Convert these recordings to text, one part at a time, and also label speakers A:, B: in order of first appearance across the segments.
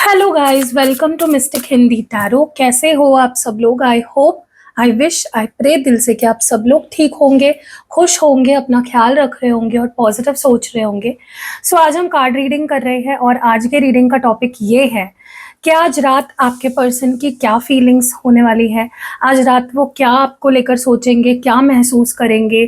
A: Hello guys, welcome to mystic Hindi tarot. कैसे हो आप सब लोग? I hope, I wish, I pray दिल से कि आप सब लोग ठीक होंगे, खुश होंगे, अपना ख्याल रख रहे होंगे और पॉजिटिव सोच रहे होंगे। सो आज हम कार्ड रीडिंग कर रहे हैं और आज के रीडिंग का टॉपिक ये है कि आज रात आपके पर्सन की क्या फीलिंग्स होने वाली है। आज रात वो क्या आपको लेकर सोचेंगे, क्या महसूस करेंगे,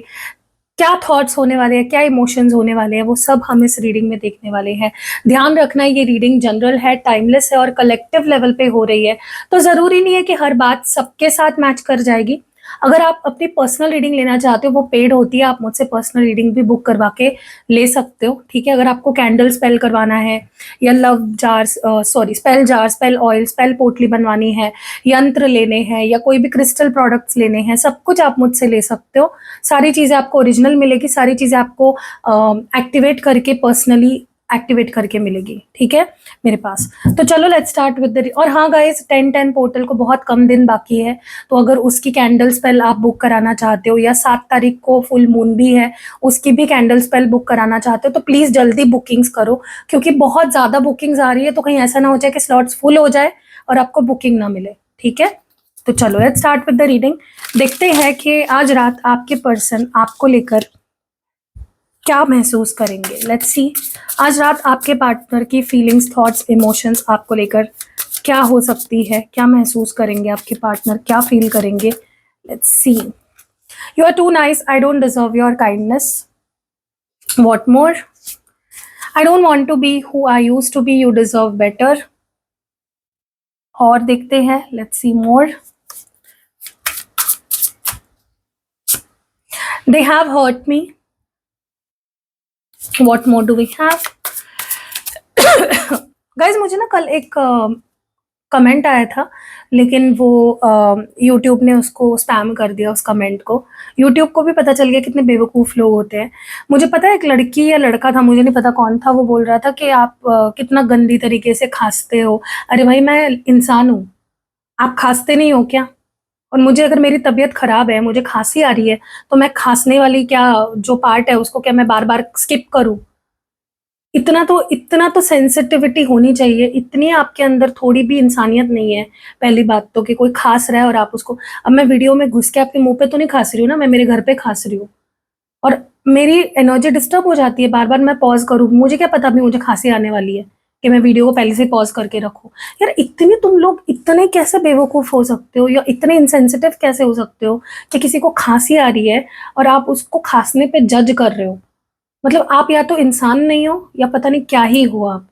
A: क्या थॉट्स होने वाले हैं, क्या इमोशंस होने वाले हैं, वो सब हम इस रीडिंग में देखने वाले हैं। ध्यान रखना, ये रीडिंग जनरल है, टाइमलेस है और कलेक्टिव लेवल पे हो रही है, तो ज़रूरी नहीं है कि हर बात सबके साथ मैच कर जाएगी। अगर आप अपनी पर्सनल रीडिंग लेना चाहते हो, वो पेड होती है, आप मुझसे पर्सनल रीडिंग भी बुक करवा के ले सकते हो, ठीक है। अगर आपको कैंडल स्पेल करवाना है या love jars spell jar, spell oil, spell पोटली बनवानी है, यंत्र लेने हैं या कोई भी क्रिस्टल प्रोडक्ट्स लेने हैं, सब कुछ आप मुझसे ले सकते हो। सारी चीज़ें आपको ओरिजिनल मिलेगी, सारी चीज़ें आपको एक्टिवेट करके, पर्सनली एक्टिवेट करके मिलेगी, ठीक है, मेरे पास। तो चलो लेट्स स्टार्ट विद द। और हाँ गाइस, 10-10 पोर्टल को बहुत कम दिन बाकी है, तो अगर उसकी कैंडल स्पेल आप बुक कराना चाहते हो या 7 तारीख को फुल मून भी है, उसकी भी कैंडल स्पेल बुक कराना चाहते हो, तो प्लीज़ जल्दी बुकिंग्स करो, क्योंकि बहुत ज़्यादा बुकिंग्स आ रही है, तो कहीं ऐसा ना हो जाए कि स्लॉट्स फुल हो जाए और आपको बुकिंग ना मिले, ठीक है। तो चलो let's start with the reading. देखते हैं कि आज रात आपके पर्सन आपको लेकर क्या महसूस करेंगे। लेट्स सी, आज रात आपके पार्टनर की फीलिंग्स, थॉट्स, इमोशंस आपको लेकर क्या हो सकती है, क्या महसूस करेंगे आपके पार्टनर, क्या फील करेंगे। Let's see. You are too nice, I don't deserve your kindness, what more, I don't want to be who I used to be, you deserve better. और देखते हैं, let's see more. They have hurt me, what more do we have. Guys, मुझे ना कल एक comment आया था, लेकिन वो यूट्यूब ने उसको स्पैम कर दिया, उस कमेंट को। यूट्यूब को भी पता चल गया कितने बेवकूफ़ लोग होते हैं। मुझे पता है, एक लड़की या लड़का था, मुझे नहीं पता कौन था, वो बोल रहा था कि आप कितना गंदी तरीके से खांसते हो। अरे भाई, मैं इंसान हूँ, आप खांसते नहीं हो क्या? और मुझे, अगर मेरी तबीयत खराब है, मुझे खांसी आ रही है, तो मैं खांसने वाली क्या जो पार्ट है उसको क्या मैं बार बार स्किप करूँ? इतना तो सेंसिटिविटी होनी चाहिए, इतनी आपके अंदर थोड़ी भी इंसानियत नहीं है। पहली बात तो कि कोई खास रहा है और आप उसको, अब मैं वीडियो में घुस के आपके मुंह पे तो नहीं खास रही हूँ ना, मैं मेरे घर पे खास रही हूँ और मेरी एनर्जी डिस्टर्ब हो जाती है, बार बार मैं पॉज करूँ, मुझे क्या पता अभी मुझे खांसी आने वाली है कि मैं वीडियो को पहले से पॉज करके रखूँ। यार, इतने तुम लोग इतने कैसे बेवकूफ़ हो सकते हो या इतने इंसेंसिटिव कैसे हो सकते हो कि किसी को खांसी आ रही है और आप उसको खांसने पे जज कर रहे हो? मतलब आप या तो इंसान नहीं हो या पता नहीं क्या ही हो आप,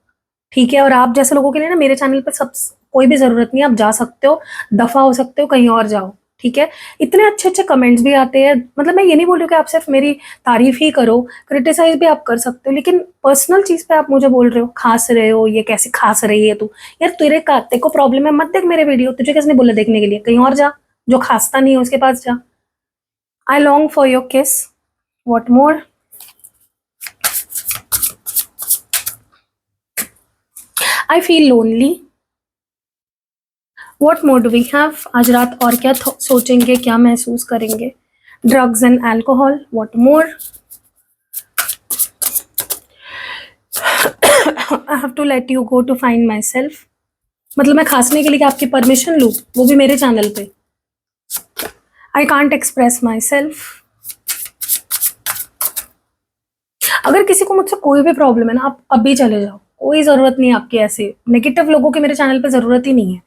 A: ठीक है। और आप जैसे लोगों के लिए ना मेरे चैनल पे सब कोई भी ज़रूरत नहीं है, आप जा सकते हो, दफ़ा हो सकते हो, कहीं और जाओ, ठीक है। इतने अच्छे-अच्छे कमेंट्स भी आते हैं, मतलब मैं ये नहीं बोल रही हूँ कि आप सिर्फ मेरी तारीफ़ ही करो, क्रिटिसाइज़ भी आप कर सकते हो, लेकिन पर्सनल चीज़ पे आप मुझे बोल रहे हो, खाँस रहे हो, ये कैसे खाँस रही है तू? यार, तेरे को प्रॉब्लम है, मत देख मेरे वीडियो, तुझे किसने बोला देखने के लिए? कहीं और जा, जो खाँसता नहीं है उसके पास जा। I long for your kiss, what more, I feel lonely, what more do we have. आज रात और क्या सोचेंगे, क्या महसूस करेंगे। Drugs and alcohol, what more, I have to let you go to find myself. मतलब मैं खांसने के लिए आपकी परमिशन लूँ, वो भी मेरे चैनल पे। I can't express my self. अगर किसी को मुझसे कोई भी प्रॉब्लम है ना, आप अभी चले जाओ, कोई ज़रूरत नहीं है आपकी, ऐसे नेगेटिव लोगों की मेरे चैनल पे ज़रूरत ही नहीं है।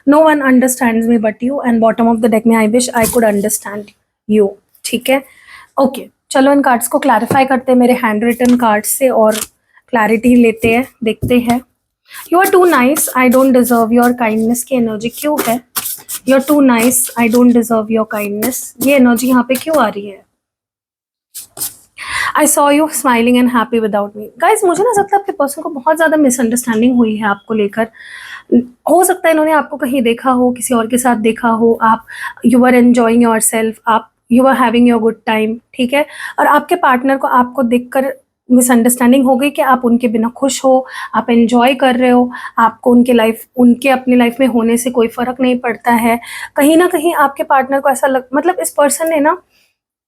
A: No one understands me but you, and bottom of the deck में I wish I could understand you, ठीक है। ओके, चलो इन कार्ड्स को क्लैरिफाई करते हैं मेरे हैंड रिटन कार्ड्स से और क्लैरिटी लेते हैं, देखते हैं। You are too nice, I don't deserve your kindness की एनर्जी क्यों है? You are too nice, I don't deserve your kindness, ये एनर्जी यहाँ पे क्यों आ रही है? I saw you smiling and happy without me. Guys, मुझे ना लगता है आपके पर्सन को बहुत ज़्यादा मिसअंडरस्टैंडिंग हुई है आपको लेकर। हो सकता है इन्होंने आपको कहीं देखा हो, किसी और के साथ देखा हो, आप you are enjoying yourself, आप you are having your good time, ठीक है। और आपके पार्टनर को आपको देखकर मिसअंडरस्टैंडिंग हो गई कि आप उनके बिना खुश हो, आप एन्जॉय कर रहे हो, आपको उनके अपनी लाइफ में होने से कोई फ़र्क नहीं पड़ता है। कहीं ना कहीं आपके पार्टनर को ऐसा मतलब इस पर्सन ने ना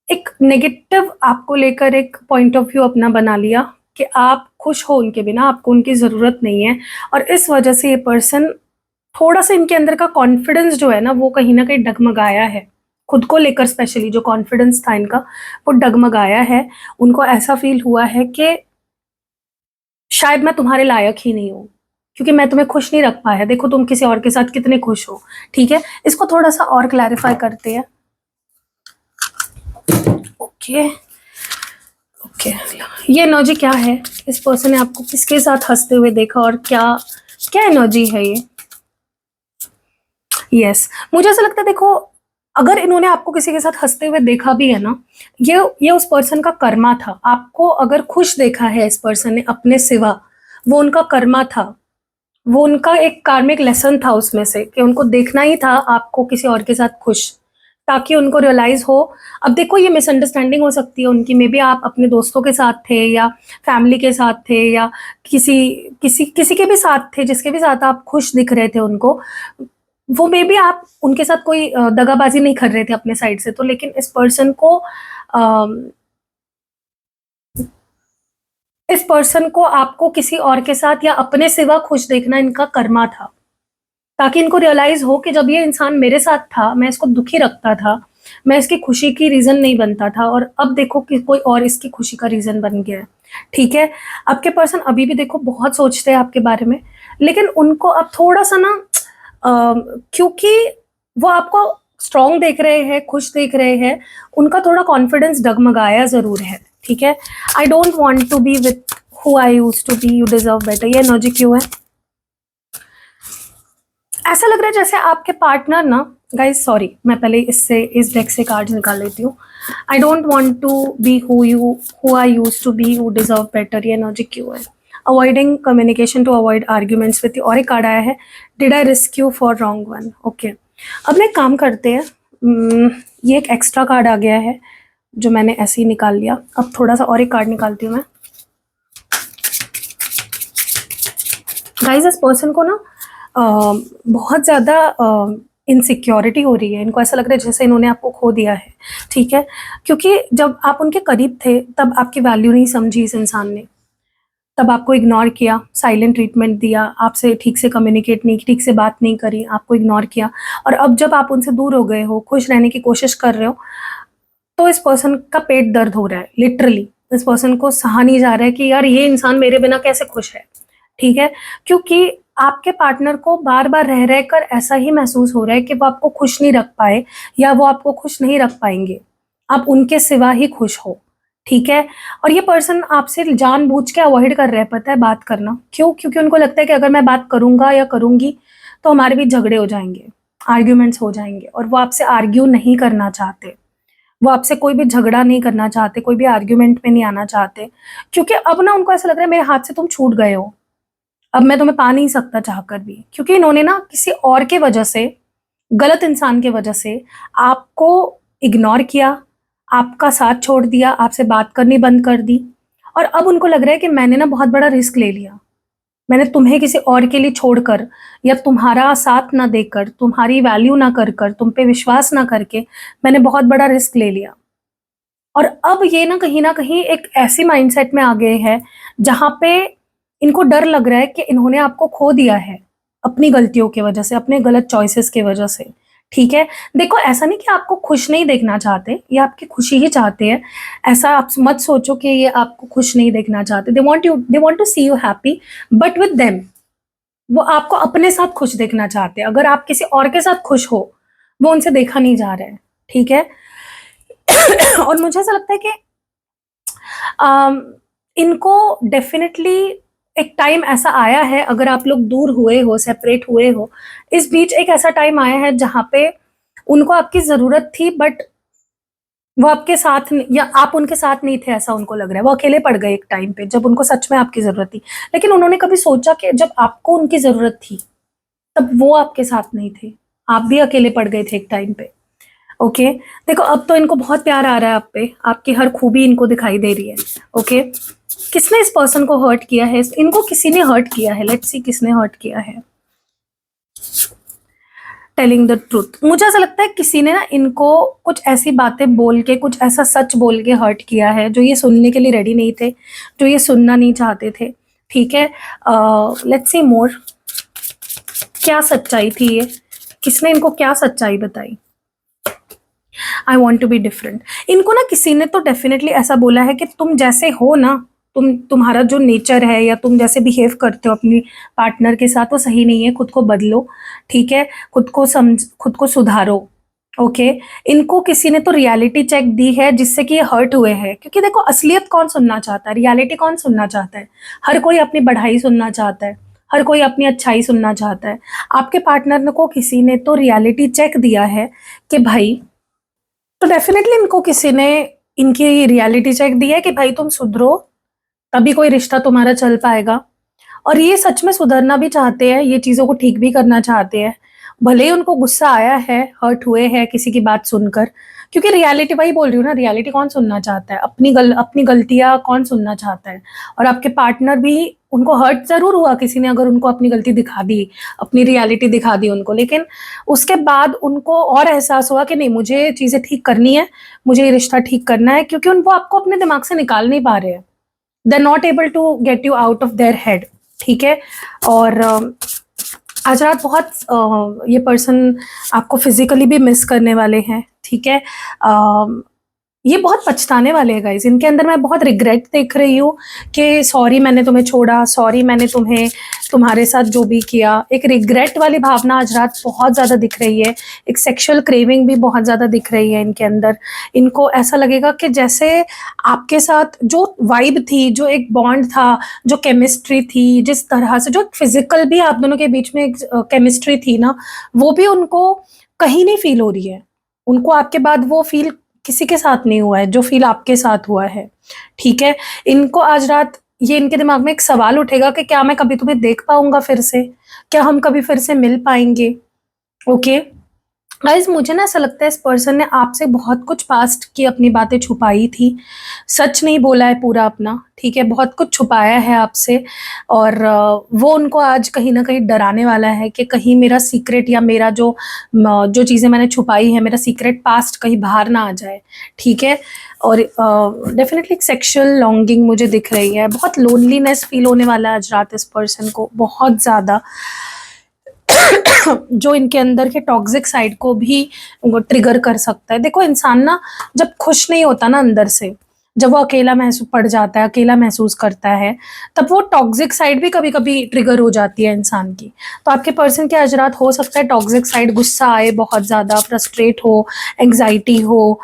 A: एक नेगेटिव आपको लेकर एक पॉइंट ऑफ व्यू अपना बना लिया कि आप खुश हो उनके बिना, आपको उनकी ज़रूरत नहीं है। और इस वजह से ये पर्सन थोड़ा सा, इनके अंदर का कॉन्फिडेंस जो है ना वो कहीं ना कहीं डगमगाया है, खुद को लेकर स्पेशली जो कॉन्फिडेंस था इनका वो डगमगाया है। उनको ऐसा फील हुआ है कि शायद मैं तुम्हारे लायक ही नहीं हूँ, क्योंकि मैं तुम्हें खुश नहीं रख पाया। देखो तुम किसी और के साथ कितने खुश हो। ठीक है, इसको थोड़ा सा और क्लैरिफाई करते हैं। ओके ओके, ये एनर्जी क्या है? इस पर्सन ने आपको किसके साथ हंसते हुए देखा और क्या क्या एनर्जी है ये? यस, मुझे ऐसा लगता है, देखो अगर इन्होंने आपको किसी के साथ हंसते हुए देखा भी है ना, ये उस पर्सन का कर्मा था। आपको अगर खुश देखा है इस पर्सन ने अपने सिवा, वो उनका कर्मा था, वो उनका एक कार्मिक लेसन था उसमें से, कि उनको देखना ही था आपको किसी और के साथ खुश, ताकि उनको रियलाइज हो। अब देखो ये मिसअंडरस्टैंडिंग हो सकती है उनकी, मे बी आप अपने दोस्तों के साथ थे या फैमिली के साथ थे या किसी किसी किसी के भी साथ थे, जिसके भी साथ आप खुश दिख रहे थे उनको, वो मे बी आप उनके साथ कोई दगाबाजी नहीं कर रहे थे अपने साइड से, तो लेकिन इस पर्सन को आपको किसी और के साथ या अपने सिवा खुश देखना इनका कर्मा था, ताकि इनको रियलाइज हो कि जब ये इंसान मेरे साथ था मैं इसको दुखी रखता था, मैं इसकी खुशी की रीजन नहीं बनता था, और अब देखो कि कोई और इसकी खुशी का रीजन बन गया है। ठीक है, आपके पर्सन अभी भी देखो बहुत सोचते हैं आपके बारे में, लेकिन उनको अब थोड़ा सा ना क्योंकि वो आपको स्ट्रांग देख रहे हैं, खुश देख रहे हैं, उनका थोड़ा कॉन्फिडेंस डगमगाया जरूर है। ठीक है, I don't want to be with who I use to be, you deserve better, ये एनर्जी क्यों है? ऐसा लग रहा है जैसे आपके पार्टनर ना, गाइस सॉरी मैं पहले इस डेक से कार्ड निकाल लेती हूँ। I don't want to be who I use to be, you deserve better, ये एनर्जी क्यों है? Avoiding communication to avoid arguments with you, और एक कार्ड आया है, did I risk you for wrong one. Okay, अब मैं काम करते हैं, ये एक एक्स्ट्रा कार्ड आ गया है जो मैंने ऐसे ही निकाल लिया। अब थोड़ा सा और एक कार्ड निकालती हूँ मैं। गाइस इस पर्सन को ना बहुत ज़्यादा इनसिक्योरिटी हो रही है, इनको ऐसा लग रहा है जैसे इन्होंने आपको खो दिया है। ठीक है, क्योंकि जब आप उनके करीब थे तब आपकी वैल्यू नहीं समझी इस इंसान ने, तब आपको इग्नोर किया, साइलेंट ट्रीटमेंट दिया, आपसे ठीक से कम्युनिकेट नहीं, ठीक से बात नहीं करी, आपको इग्नोर किया। और अब जब आप उनसे दूर हो गए हो, खुश रहने की कोशिश कर रहे हो, तो इस पर्सन का पेट दर्द हो रहा है लिटरली। इस पर्सन को सहा नहीं जा रहा है कि यार ये इंसान मेरे बिना कैसे खुश है। ठीक है, क्योंकि आपके पार्टनर को बार बार रह रह कर ऐसा ही महसूस हो रहा है कि वो आपको खुश नहीं रख पाए या वो आपको खुश नहीं रख पाएंगे, आप उनके सिवा ही खुश हो। ठीक है, और ये पर्सन आपसे जानबूझ के अवॉइड कर रहे हैं, पता है, बात करना। क्यों? क्योंकि उनको लगता है कि अगर मैं बात करूंगा या करूंगी तो हमारे बीच झगड़े हो जाएंगे, आर्ग्यूमेंट्स हो जाएंगे, और वो आपसे आर्ग्यू नहीं करना चाहते, वो आपसे कोई भी झगड़ा नहीं करना चाहते, कोई भी आर्ग्यूमेंट में नहीं आना चाहते, क्योंकि अब ना उनको ऐसा लग रहा है मेरे हाथ से तुम छूट गए हो, अब मैं तुम्हें पा नहीं सकता चाहकर भी, क्योंकि इन्होंने ना किसी और के वजह से, गलत इंसान के वजह से आपको इग्नोर किया, आपका साथ छोड़ दिया, आपसे बात करनी बंद कर दी। और अब उनको लग रहा है कि मैंने ना बहुत बड़ा रिस्क ले लिया, मैंने तुम्हें किसी और के लिए छोड़कर या तुम्हारा साथ ना देकर, तुम्हारी वैल्यू ना कर कर, तुम पे विश्वास ना करके मैंने बहुत बड़ा रिस्क ले लिया। और अब ये ना कहीं एक ऐसी माइंडसेट में आ गए हैं जहां पे इनको डर लग रहा है कि इन्होंने आपको खो दिया है अपनी गलतियों की वजह से, अपने गलत चॉइसेस की वजह से। ठीक है, देखो ऐसा नहीं कि आपको खुश नहीं देखना चाहते, ये आपकी खुशी ही चाहते हैं। ऐसा आप मत सोचो कि ये आपको खुश नहीं देखना चाहते, they want to see you happy, but with them, वो आपको अपने साथ खुश देखना चाहते हैं। अगर आप किसी और के साथ खुश हो, वो उनसे देखा नहीं जा रहा है। ठीक है और मुझे ऐसा लगता है कि इनको डेफिनेटली एक टाइम ऐसा आया है, अगर आप लोग दूर हुए हो, सेपरेट हुए हो, इस बीच एक ऐसा टाइम आया है जहां पे उनको आपकी जरूरत थी, बट वो आपके साथ या आप उनके साथ नहीं थे, ऐसा उनको लग रहा है। वो अकेले पड़ गए एक टाइम पे जब उनको सच में आपकी जरूरत थी, लेकिन उन्होंने कभी सोचा कि जब आपको उनकी जरूरत थी तब वो आपके साथ नहीं थे, आप भी अकेले पड़ गए थे एक टाइम पे। ओके, देखो अब तो इनको बहुत प्यार आ रहा है आप पे, आपकी हर खूबी इनको दिखाई दे रही है। ओके, किसने इस पर्सन को हर्ट किया है? इनको किसी ने हर्ट किया है, लेट्स सी किसने हर्ट किया है। Telling the truth. मुझे ऐसा लगता है किसी ने ना इनको कुछ ऐसी बातें बोल के, कुछ ऐसा सच बोल के हर्ट किया है जो ये सुनने के लिए रेडी नहीं थे, जो ये सुनना नहीं चाहते थे। ठीक है, लेट्स सी मोर, क्या सच्चाई थी ये, किसने इनको क्या सच्चाई बताई। I want to be different. इनको ना किसी ने तो डेफिनेटली ऐसा बोला है कि तुम जैसे हो ना, तुम्हारा जो नेचर है या तुम जैसे बिहेव करते हो अपनी पार्टनर के साथ वो सही नहीं है, खुद को बदलो। ठीक है, खुद को सुधारो। ओके, इनको किसी ने तो रियलिटी चेक दी है जिससे कि ये हर्ट हुए हैं, क्योंकि देखो असलियत कौन सुनना चाहता है, रियलिटी कौन सुनना चाहता है। हर कोई अपनी बढ़ाई सुनना चाहता है, हर कोई अपनी अच्छाई सुनना चाहता है। आपके पार्टनर को किसी ने तो रियलिटी चेक दिया है कि भाई, तो डेफिनेटली इनको किसी ने इनकी रियलिटी चेक दी है कि भाई तुम सुधरो, तभी कोई रिश्ता तुम्हारा चल पाएगा। और ये सच में सुधरना भी चाहते हैं, ये चीज़ों को ठीक भी करना चाहते हैं। भले ही उनको गुस्सा आया है, हर्ट हुए हैं किसी की बात सुनकर, क्योंकि रियलिटी, वही बोल रही हूँ ना, रियलिटी कौन सुनना चाहता है, अपनी गलतियाँ कौन सुनना चाहता है। और आपके पार्टनर भी, उनको हर्ट ज़रूर हुआ किसी ने अगर उनको अपनी गलती दिखा दी, अपनी रियलिटी दिखा दी उनको, लेकिन उसके बाद उनको और एहसास हुआ कि नहीं, मुझे चीज़ें ठीक करनी है, मुझे ये रिश्ता ठीक करना है, क्योंकि वो आपको अपने दिमाग से निकाल नहीं पा रहे हैं। They are not able to get you out of their head. ठीक है, और आज रात बहुत ये पर्सन आपको फिजिकली भी मिस करने वाले हैं। ठीक है, ये बहुत पछताने वाले हैं गाइस, इनके अंदर मैं बहुत रिग्रेट देख रही हूँ कि सॉरी मैंने तुम्हें छोड़ा, सॉरी मैंने तुम्हारे साथ जो भी किया। एक रिग्रेट वाली भावना आज रात बहुत ज़्यादा दिख रही है, एक सेक्सुअल क्रेविंग भी बहुत ज़्यादा दिख रही है इनके अंदर। इनको ऐसा लगेगा कि जैसे आपके साथ जो वाइब थी, जो एक बॉन्ड था, जो केमिस्ट्री थी, जिस तरह से जो फिजिकल भी आप दोनों के बीच में एक केमिस्ट्री थी ना, वो भी उनको कहीं नहीं फील हो रही है। उनको आपके बाद वो फील किसी के साथ नहीं हुआ है जो फील आपके साथ हुआ है। ठीक है, इनको आज रात ये इनके दिमाग में एक सवाल उठेगा कि क्या मैं कभी तुम्हें देख पाऊंगा फिर से, क्या हम कभी फिर से मिल पाएंगे। ओके गाइज, मुझे ना ऐसा लगता है इस पर्सन ने आपसे बहुत कुछ पास्ट की अपनी बातें छुपाई थी, सच नहीं बोला है पूरा अपना। ठीक है, बहुत कुछ छुपाया है आपसे, और वो उनको आज कहीं ना कहीं डराने वाला है कि कहीं मेरा सीक्रेट या मेरा जो चीज़ें मैंने छुपाई है, मेरा सीक्रेट पास्ट कहीं बाहर ना आ जाए। ठीक है, और डेफिनेटली एक सेक्शुअल लॉन्गिंग मुझे दिख रही है, बहुत लोनलीनेस फील होने वाला है आज रात इस पर्सन को, बहुत ज़्यादा, जो इनके अंदर के टॉक्सिक साइड को भी ट्रिगर कर सकता है। देखो इंसान ना जब खुश नहीं होता ना अंदर से, जब वो अकेला महसूस पड़ जाता है, अकेला महसूस करता है, तब वो टॉक्सिक साइड भी कभी कभी ट्रिगर हो जाती है इंसान की। तो आपके पर्सन के आज रात हो सकता है टॉक्सिक साइड, गुस्सा आए बहुत ज़्यादा, फ्रस्ट्रेट हो, एंग्जाइटी हो,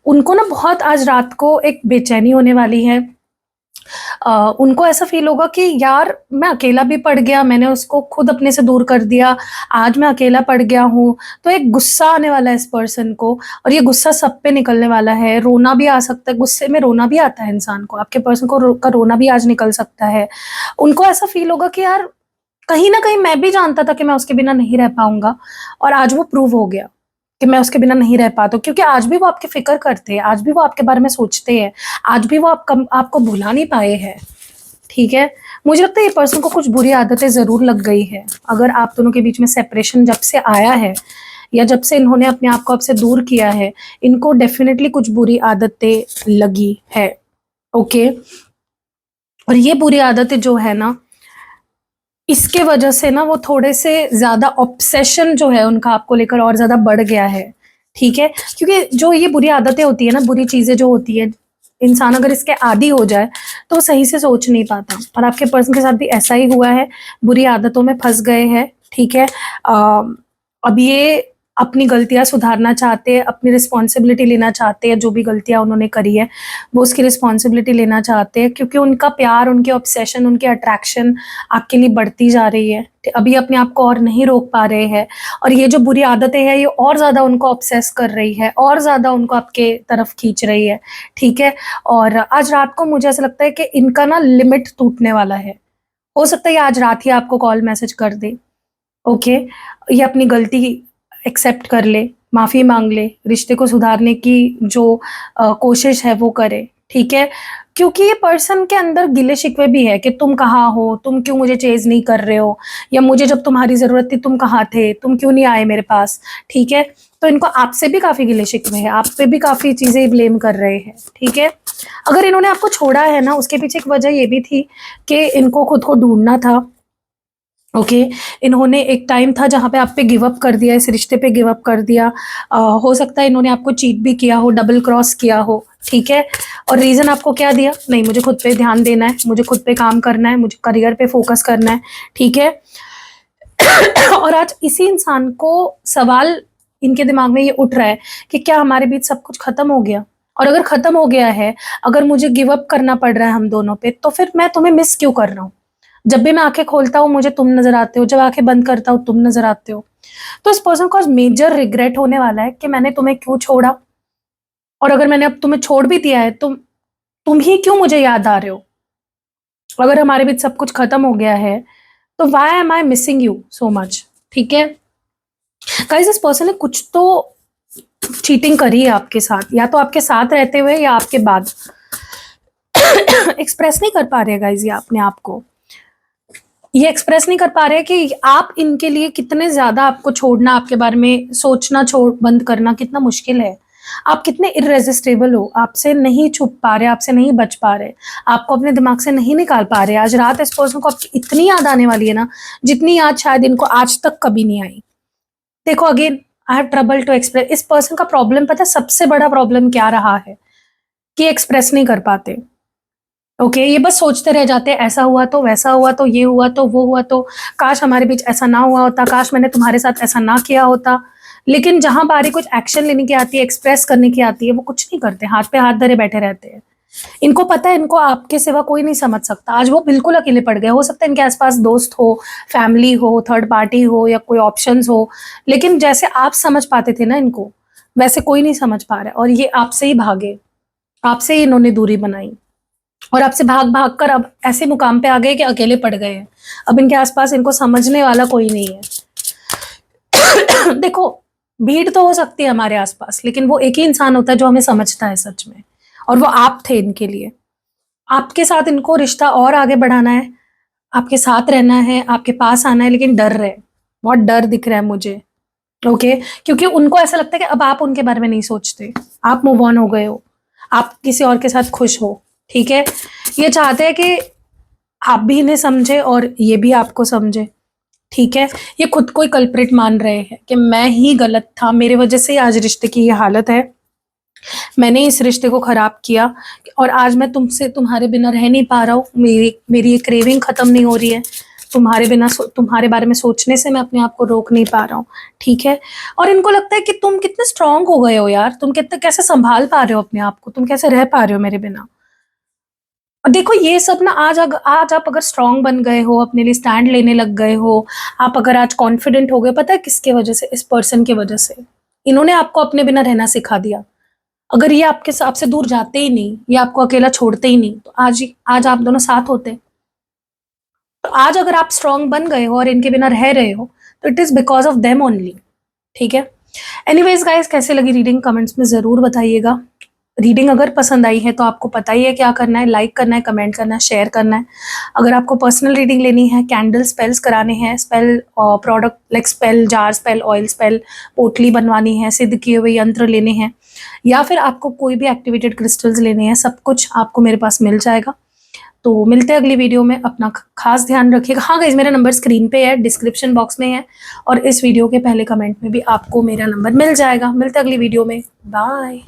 A: उनको ना बहुत आज रात को एक बेचैनी होने वाली है। उनको ऐसा फील होगा कि यार मैं अकेला भी पड़ गया, मैंने उसको खुद अपने से दूर कर दिया, आज मैं अकेला पड़ गया हूँ। तो एक गुस्सा आने वाला है इस पर्सन को, और ये गुस्सा सब पे निकलने वाला है। रोना भी आ सकता है, गुस्से में रोना भी आता है इंसान को, आपके पर्सन को का रोना भी आज निकल सकता है। उनको ऐसा फील होगा कि यार कहीं ना कहीं मैं भी जानता था कि मैं उसके बिना नहीं रह पाऊंगा, और आज वो प्रूव हो गया कि मैं उसके बिना नहीं रह पाता, क्योंकि आज भी वो आपकी फिक्र करते हैं, आज भी वो आपके बारे में सोचते हैं, आज भी वो आपको भुला नहीं पाए हैं। ठीक है, मुझे लगता है ये पर्सन को कुछ बुरी आदतें ज़रूर लग गई है। अगर आप दोनों के बीच में सेपरेशन जब से आया है, या जब से इन्होंने अपने आप को आपसे दूर किया है, इनको डेफिनेटली कुछ बुरी आदतें लगी है। ओके, और ये बुरी आदतें जो है ना, इसके वजह से ना वो थोड़े से ज़्यादा ऑब्सेशन जो है उनका आपको लेकर और ज़्यादा बढ़ गया है। ठीक है, क्योंकि जो ये बुरी आदतें होती है ना, बुरी चीज़ें जो होती है, इंसान अगर इसके आदी हो जाए तो वो सही से सोच नहीं पाता, और आपके पर्सन के साथ भी ऐसा ही हुआ है, बुरी आदतों में फंस गए हैं। ठीक है, अब ये अपनी गलतियां सुधारना चाहते हैं, अपनी रिस्पॉन्सिबिलिटी लेना चाहते हैं, जो भी गलतियां उन्होंने करी है वो उसकी रिस्पॉन्सिबिलिटी लेना चाहते हैं, क्योंकि उनका प्यार, उनके ऑब्सेशन, उनके अट्रैक्शन आपके लिए बढ़ती जा रही है। अभी अपने आप को और नहीं रोक पा रहे हैं, और ये जो बुरी आदतें हैं ये और ज़्यादा उनको ऑब्सेस कर रही है, और ज़्यादा उनको आपके तरफ खींच रही है। ठीक है, और आज रात को मुझे ऐसा लगता है कि इनका ना लिमिट टूटने वाला है। हो सकता है ये आज रात ही आपको कॉल मैसेज कर दे। ओके, ये अपनी गलती एक्सेप्ट कर ले, माफ़ी मांग ले, रिश्ते को सुधारने की जो कोशिश है वो करे। ठीक है, क्योंकि ये पर्सन के अंदर गिले शिकवे भी है कि तुम कहाँ हो, तुम क्यों मुझे चेज नहीं कर रहे हो, या मुझे जब तुम्हारी जरूरत थी तुम कहाँ थे, तुम क्यों नहीं आए मेरे पास, ठीक है। तो इनको आपसे भी काफी गिले शिकवे है, आप पे भी काफी चीजें ब्लेम कर रहे हैं, ठीक है। अगर इन्होंने आपको छोड़ा है ना, उसके पीछे एक वजह ये भी थी कि इनको खुद को ढूंढना था। ओके इन्होंने एक टाइम था जहाँ पे आप पे गिव अप कर दिया, इस रिश्ते पे गिव अप कर दिया। हो सकता है इन्होंने आपको चीट भी किया हो, डबल क्रॉस किया हो, ठीक है। और रीजन आपको क्या दिया, नहीं मुझे खुद पे ध्यान देना है, मुझे खुद पे काम करना है, मुझे करियर पे फोकस करना है, ठीक है। और आज इसी इंसान को सवाल इनके दिमाग में ये उठ रहा है कि क्या हमारे बीच सब कुछ खत्म हो गया, और अगर खत्म हो गया है, अगर मुझे गिव अप करना पड़ रहा है हम दोनों पे, तो फिर मैं तुम्हें मिस क्यों कर रहा हूँ। जब भी मैं आंखें खोलता हूँ मुझे तुम नजर आते हो, जब आंखें बंद करता हूँ तुम नजर आते हो। तो इस पर्सन को आज मेजर रिग्रेट होने वाला है कि मैंने तुम्हें क्यों छोड़ा, और अगर मैंने अब तुम्हें छोड़ भी दिया है तो तुम ही क्यों मुझे याद आ रहे हो। अगर हमारे बीच सब कुछ खत्म हो गया है तो why am I missing you so much, ठीक है। गाइस इस पर्सन ने कुछ तो चीटिंग करी है आपके साथ, या तो आपके साथ रहते हुए या आपके बाद। एक्सप्रेस नहीं कर पा रहे गाइस ये अपने आप को, ये एक्सप्रेस नहीं कर पा रहे कि आप इनके लिए कितने ज्यादा, आपको छोड़ना, आपके बारे में सोचना छोड़ बंद करना कितना मुश्किल है। आप कितने इरेजिस्टेबल हो, आपसे नहीं छुप पा रहे, आपसे नहीं बच पा रहे, आपको अपने दिमाग से नहीं निकाल पा रहे। आज रात इस पर्सन को आपकी इतनी याद आने वाली है ना, जितनी याद शायद इनको आज तक कभी नहीं आई। देखो again I have trouble to express. इस पर्सन का प्रॉब्लम पता है सबसे बड़ा प्रॉब्लम क्या रहा है, कि एक्सप्रेस नहीं कर पाते। ओके ये बस सोचते रह जाते हैं, ऐसा हुआ तो, वैसा हुआ तो, ये हुआ तो, वो हुआ तो, काश हमारे बीच ऐसा ना हुआ होता, काश मैंने तुम्हारे साथ ऐसा ना किया होता। लेकिन जहां बारी कुछ एक्शन लेने की आती है, एक्सप्रेस करने की आती है, वो कुछ नहीं करते, हाथ पे हाथ धरे बैठे रहते हैं। इनको पता है इनको आपके सिवा कोई नहीं समझ सकता। आज वो बिल्कुल अकेले पड़ गए, हो सकता है इनके आसपास दोस्त हो, फैमिली हो, थर्ड पार्टी हो, या कोई ऑप्शंस हो, लेकिन जैसे आप समझ पाते थे ना इनको, वैसे कोई नहीं समझ पा रहा। और ये आपसे ही भागे, आपसे ही इन्होंने दूरी बनाई, और आपसे भाग भाग कर अब ऐसे मुकाम पे आ गए कि अकेले पड़ गए हैं। अब इनके आसपास इनको समझने वाला कोई नहीं है। देखो भीड़ तो हो सकती है हमारे आसपास, लेकिन वो एक ही इंसान होता है जो हमें समझता है सच में, और वो आप थे इनके लिए। आपके साथ इनको रिश्ता और आगे बढ़ाना है, आपके साथ रहना है, आपके पास आना है, लेकिन डर रहे, बहुत डर दिख रहा है मुझे। ओके क्योंकि उनको ऐसा लगता है कि अब आप उनके बारे में नहीं सोचते, आप मूव ऑन हो गए हो, आप किसी और के साथ खुश हो, ठीक है। ये चाहते हैं कि आप भी इन्हें समझे और ये भी आपको समझे, ठीक है। ये खुद को ही कल्प्रिट मान रहे हैं कि मैं ही गलत था, मेरे वजह से आज रिश्ते की ये हालत है, मैंने इस रिश्ते को खराब किया, और आज मैं तुमसे तुम्हारे बिना रह नहीं पा रहा हूँ, मेरी ये क्रेविंग खत्म नहीं हो रही है, तुम्हारे बिना तुम्हारे बारे में सोचने से मैं अपने आप को रोक नहीं पा रहा हूँ, ठीक है। और इनको लगता है कि तुम कितने स्ट्रांग हो गए हो यार, तुम कितने कैसे संभाल पा रहे हो अपने आप को, तुम कैसे रह पा रहे हो मेरे बिना। और देखो ये सब ना आज आप अगर स्ट्रांग बन गए हो, अपने लिए स्टैंड लेने लग गए हो, आप अगर आज कॉन्फिडेंट हो गए, पता है किसके वजह से, इस पर्सन की वजह से। इन्होंने आपको अपने बिना रहना सिखा दिया। अगर ये आपसे दूर जाते ही नहीं, ये आपको अकेला छोड़ते ही नहीं, तो आज आप दोनों साथ होते। तो आज अगर आप स्ट्रांग बन गए हो और इनके बिना रह रहे हो, तो it is because of them only, ठीक है। एनीवेज गाइस कैसे लगी रीडिंग कमेंट्स में जरूर बताइएगा। रीडिंग अगर पसंद आई है तो आपको पता ही है क्या करना है, लाइक करना है, कमेंट करना है, शेयर करना है। अगर आपको पर्सनल रीडिंग लेनी है, कैंडल स्पेल्स कराने हैं, spell product like spell jar, spell oil, spell पोटली बनवानी है, सिद्ध किए हुए यंत्र लेने हैं, या फिर आपको कोई भी एक्टिवेटेड क्रिस्टल्स लेने हैं, सब कुछ आपको मेरे पास मिल जाएगा। तो मिलते हैं अगली वीडियो में, अपना खास ध्यान रखिएगा। हाँ गाइज मेरा नंबर स्क्रीन पे है, डिस्क्रिप्शन बॉक्स में है, और इस वीडियो के पहले कमेंट में भी आपको मेरा नंबर मिल जाएगा। मिलते हैं अगली वीडियो में, बाय।